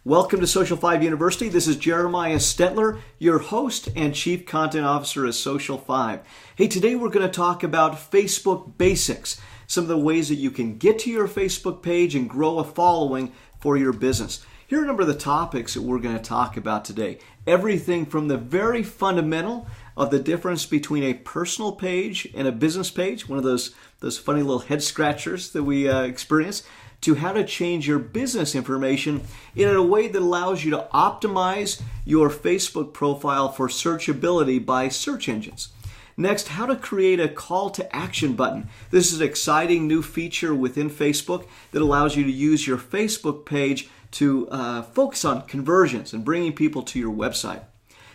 Welcome to Social5 University. This is Jeremiah Stetler, your host and Chief Content Officer at Social5. Hey, today we're going to talk about Facebook basics, some of the ways that you can get to your Facebook page and grow a following for your business. Here are a number of the topics that we're going to talk about today. Everything from the very fundamental of the difference between a personal page and a business page, one of those funny little head scratchers that we experience, to how to change your business information in a way that allows you to optimize your Facebook profile for searchability by search engines. Next, how to create a call to action button. This is an exciting new feature within Facebook that allows you to use your Facebook page to focus on conversions and bringing people to your website.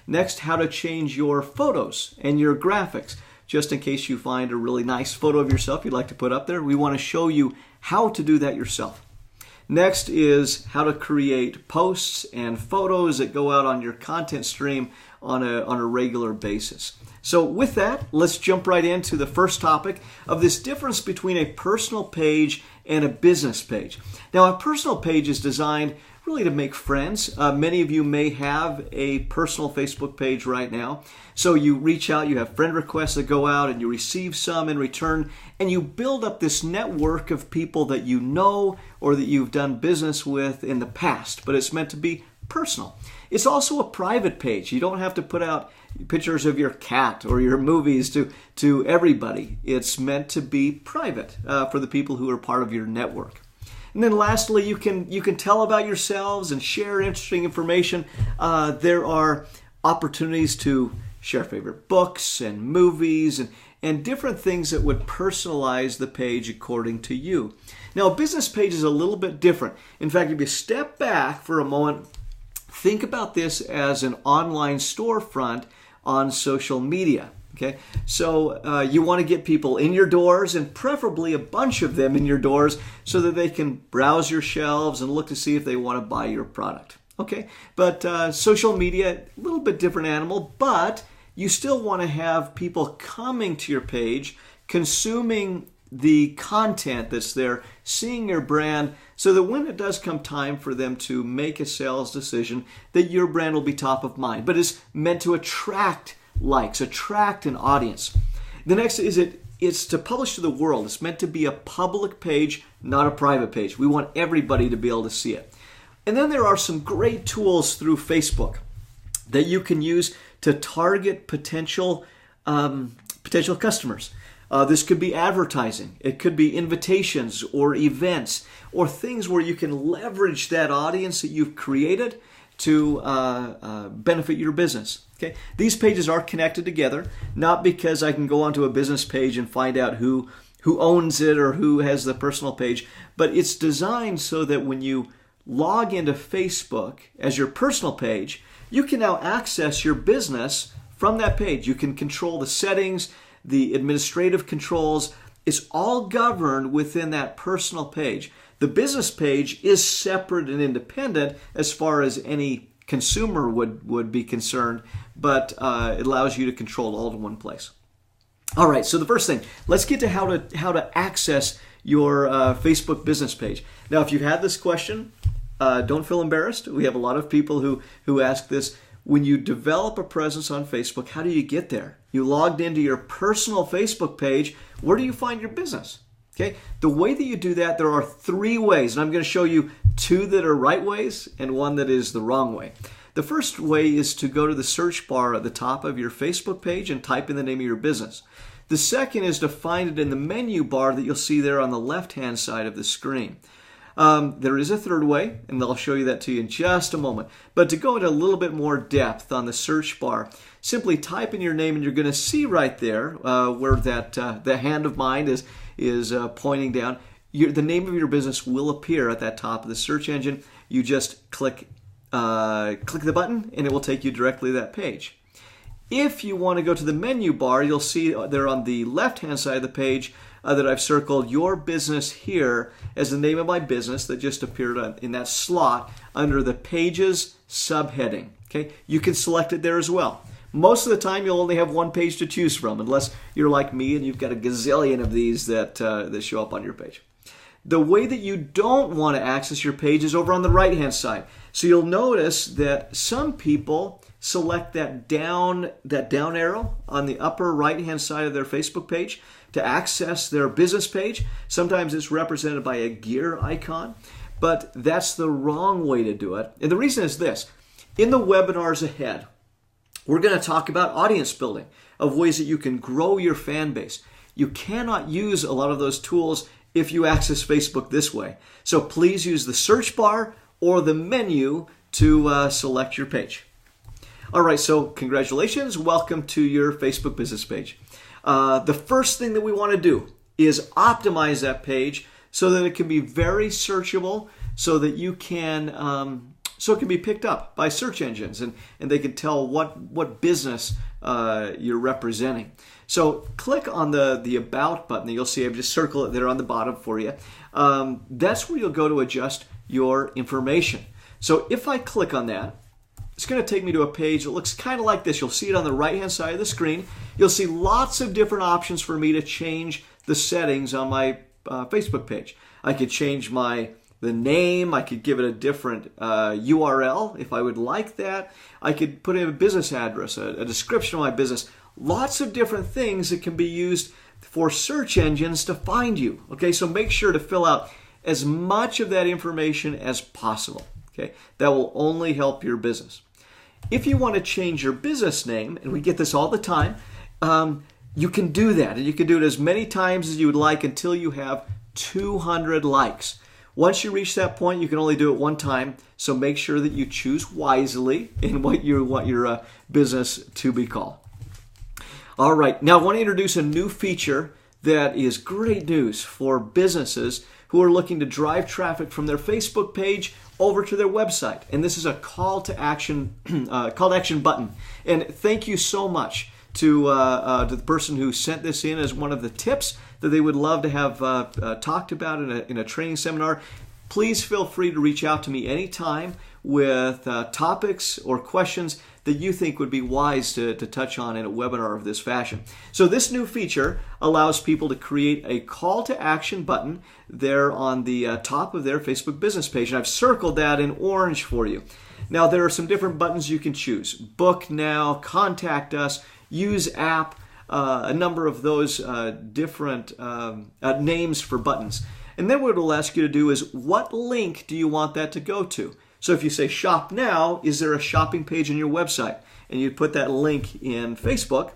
Next, how to change your photos and your graphics. Just in case you find a really nice photo of yourself you'd like to put up there, we want to show you how to do that yourself. Next is how to create posts and photos that go out on your content stream on a regular basis. So with that, let's jump right into the first topic of this difference between a personal page and a business page. Now, a personal page is designed really to make friends. Many of you may have a personal Facebook page right now. So you reach out, you have friend requests that go out, and you receive some in return, and you build up this network of people that you know or that you've done business with in the past, but it's meant to be personal. It's also a private page. You don't have to put out pictures of your cat or your movies to everybody. It's meant to be private for the people who are part of your network. And then lastly, you can tell about yourselves and share interesting information. There are opportunities to share favorite books and movies and different things that would personalize the page according to you. Now, a business page is a little bit different. In fact, if you step back for a moment, think about this as an online storefront on social media. Okay, so you want to get people in your doors, and preferably a bunch of them in your doors, so that they can browse your shelves and look to see if they want to buy your product. Okay, but social media, a little bit different animal, but you still want to have people coming to your page, consuming the content that's there, seeing your brand, so that when it does come time for them to make a sales decision, that your brand will be top of mind. But it's meant to attract likes, attract an audience. The next is it's to publish to the world. It's meant to be a public page, not a private page. We want everybody to be able to see it. And then there are some great tools through Facebook that you can use to target potential customers. This could be advertising. It could be invitations or events or things where you can leverage that audience that you've created to benefit your business. Okay, these pages are connected together, not because I can go onto a business page and find out who owns it or who has the personal page, but it's designed so that when you log into Facebook as your personal page, you can now access your business from that page. You can control the settings, the administrative controls. It's all governed within that personal page. The business page is separate and independent as far as any consumer would be concerned, but it allows you to control it all in one place. All right, so the first thing, let's get to how to access your Facebook business page. Now, if you've had this question, don't feel embarrassed. We have a lot of people who ask this. When you develop a presence on Facebook, how do you get there? You logged into your personal Facebook page. Where do you find your business? Okay, the way that you do that, there are 3 ways, and I'm going to show you 2 that are right ways and 1 that is the wrong way. The first way is to go to the search bar at the top of your Facebook page and type in the name of your business. The second is to find it in the menu bar that you'll see there on the left-hand side of the screen. There is a third way, and I'll show you that to you in just a moment. But to go into a little bit more depth on the search bar, simply type in your name, and you're going to see right there where that the hand of mine is pointing down. The name of your business will appear at that top of the search engine. You just click the button, and it will take you directly to that page. If you want to go to the menu bar, you'll see there on the left-hand side of the page that I've circled your business here as the name of my business that just appeared in that slot under the Pages subheading. Okay, you can select it there as well. Most of the time, you'll only have 1 page to choose from, unless you're like me and you've got a gazillion of these that show up on your page. The way that you don't want to access your page is over on the right-hand side. So you'll notice that some people select that down arrow on the upper right-hand side of their Facebook page to access their business page. Sometimes it's represented by a gear icon, but that's the wrong way to do it. And the reason is this. In the webinars ahead, we're going to talk about audience building, of ways that you can grow your fan base. You cannot use a lot of those tools if you access Facebook this way. So please use the search bar or the menu to select your page. All right, so congratulations. Welcome to your Facebook business page. The first thing that we want to do is optimize that page so that it can be very searchable, so that you can so it can be picked up by search engines and they can tell what business you're representing. So click on the About button. You'll see I've just circled it there on the bottom for you. That's where you'll go to adjust your information. So if I click on that, it's going to take me to a page that looks kind of like this. You'll see it on the right-hand side of the screen. You'll see lots of different options for me to change the settings on my Facebook page. I could change the name. I could give it a different URL if I would like that. I could put in a business address, a description of my business. Lots of different things that can be used for search engines to find you. Okay, so make sure to fill out as much of that information as possible. Okay, that will only help your business. If you want to change your business name, and we get this all the time, you can do that. And you can do it as many times as you would like until you have 200 likes. Once you reach that point, you can only do it one time. So make sure that you choose wisely in what you want your business to be called. All right, now I want to introduce a new feature that is great news for businesses who are looking to drive traffic from their Facebook page over to their website. And this is a call to action button. And thank you so much to the person who sent this in as one of the tips that they would love to have talked about in a training seminar. Please feel free to reach out to me anytime with topics or questions that you think would be wise to touch on in a webinar of this fashion. So this new feature allows people to create a call to action button there on the top of their Facebook business page. And I've circled that in orange for you. Now there are some different buttons you can choose. Book now, contact us, use app, a number of those different names for buttons. And then what it'll ask you to do is, what link do you want that to go to? So if you say shop now, is there a shopping page on your website? And you put that link in Facebook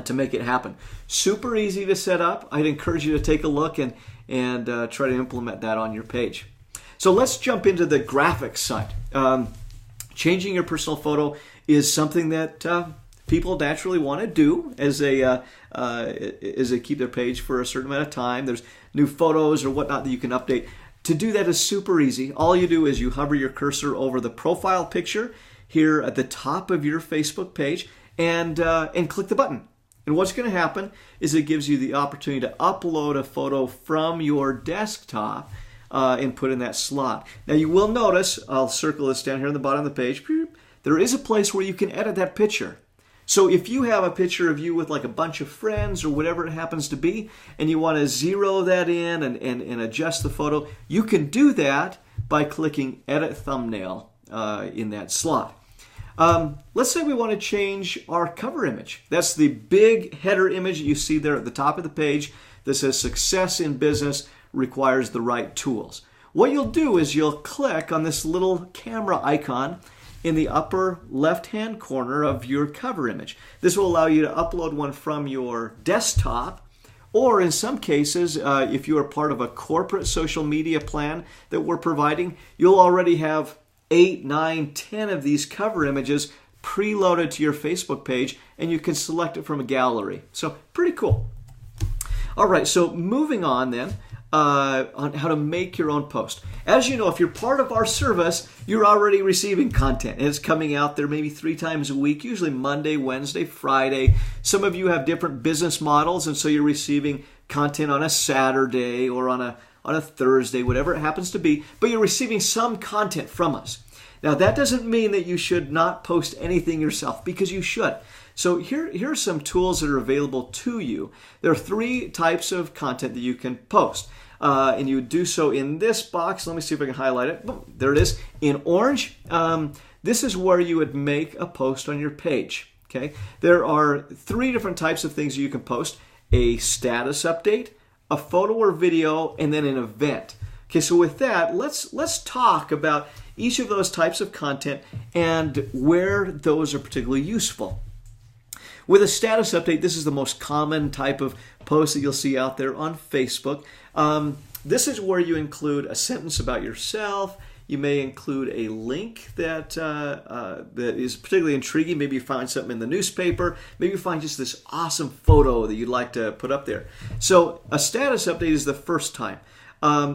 to make it happen. Super easy to set up. I'd encourage you to take a look and try to implement that on your page. So let's jump into the graphics side. Changing your personal photo is something that people naturally want to do as they keep their page for a certain amount of time. There's new photos or whatnot that you can update. To do that is super easy. All you do is you hover your cursor over the profile picture here at the top of your Facebook page and click the button. And what's going to happen is it gives you the opportunity to upload a photo from your desktop and put in that slot. Now you will notice, I'll circle this down here on the bottom of the page, there is a place where you can edit that picture. So if you have a picture of you with like a bunch of friends or whatever it happens to be, and you want to zero that in and adjust the photo, you can do that by clicking Edit Thumbnail in that slot. Let's say we want to change our cover image. That's the big header image that you see there at the top of the page that says Success in Business Requires the Right Tools. What you'll do is you'll click on this little camera icon in the upper left-hand corner of your cover image. This will allow you to upload one from your desktop, or in some cases, if you are part of a corporate social media plan that we're providing, you'll already have 8, 9, 10 of these cover images preloaded to your Facebook page, and you can select it from a gallery. So pretty cool. All right, so moving on then, on how to make your own post. As you know, if you're part of our service, you're already receiving content. And it's coming out there maybe 3 times a week, usually Monday, Wednesday, Friday. Some of you have different business models, and so you're receiving content on a Saturday or on a Thursday, whatever it happens to be. But you're receiving some content from us. Now, that doesn't mean that you should not post anything yourself, because you should. So here are some tools that are available to you. There are 3 types of content that you can post. and you would do so in this box. Let me see if I can highlight it. Boom, there it is in orange. This is where you would make a post on your page. Okay, there are 3 different types of things you can post: a status update, a photo or video, and then an event. Okay, so with that, let's talk about each of those types of content and where those are particularly useful. With a status update, this is the most common type of post that you'll see out there on Facebook. This is where you include a sentence about yourself. You may include a link that is particularly intriguing. Maybe you find something in the newspaper. Maybe you find just this awesome photo that you'd like to put up there. So a status update is the first time.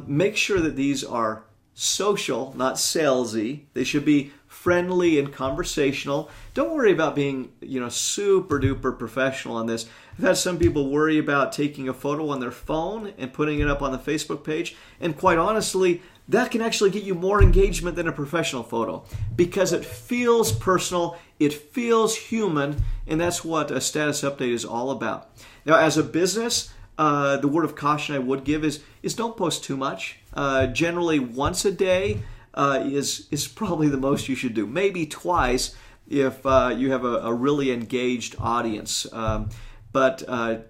Make sure that these are social, not salesy. They should be friendly and conversational. Don't worry about being, super duper professional on this. I've had some people worry about taking a photo on their phone and putting it up on the Facebook page. And quite honestly, that can actually get you more engagement than a professional photo because it feels personal, it feels human, and that's what a status update is all about. Now, as a business, the word of caution I would give is don't post too much. Generally, once a day is probably the most you should do. Maybe twice if you have a really engaged audience. But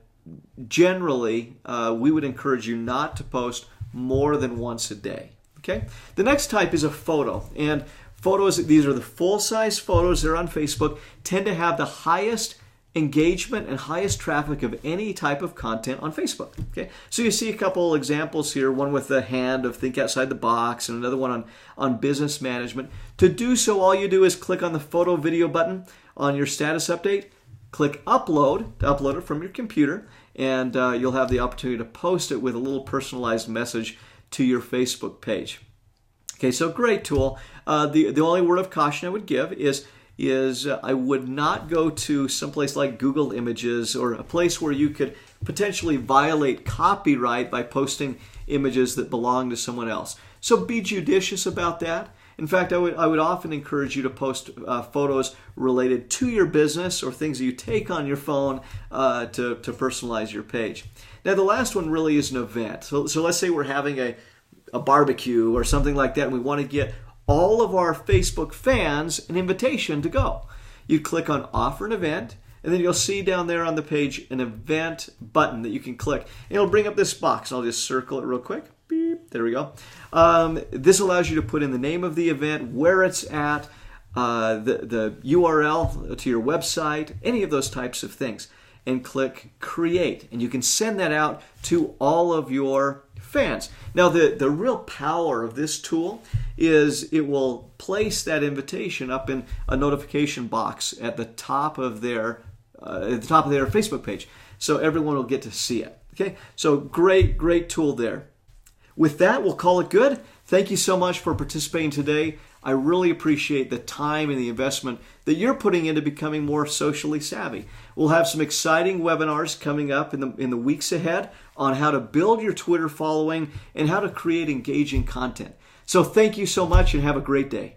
generally, we would encourage you not to post more than once a day. Okay. The next type is a photo, and photos. These are the full-size photos. They're on Facebook. Tend to have the highest engagement and highest traffic of any type of content on Facebook. Okay, so you see a couple examples here, one with the hand of think outside the box and another one on business management. To do so, all you do is click on the photo video button on your status update, click upload to upload it from your computer, and you'll have the opportunity to post it with a little personalized message to your Facebook page. Okay, so great tool. The only word of caution I would give is I would not go to someplace like Google Images or a place where you could potentially violate copyright by posting images that belong to someone else. So be judicious about that. In fact, I would often encourage you to post photos related to your business or things that you take on your phone to personalize your page. Now, the last one really is an event. So let's say we're having a barbecue or something like that, and we want to get all of our Facebook fans an invitation to go. You click on Offer an Event, and then you'll see down there on the page an event button that you can click. And it'll bring up this box. I'll just circle it real quick. Beep. There we go. This allows you to put in the name of the event, where it's at, the URL to your website, any of those types of things, and click Create. And you can send that out to all of your fans. Now, the real power of this tool is it will place that invitation up in a notification box at the top of their Facebook page, so everyone will get to see it. Okay, so great tool there. With that, we'll call it good. Thank you so much for participating today. I really appreciate the time and the investment that you're putting into becoming more socially savvy. We'll have some exciting webinars coming up in the weeks ahead on how to build your Twitter following and how to create engaging content. So thank you so much and have a great day.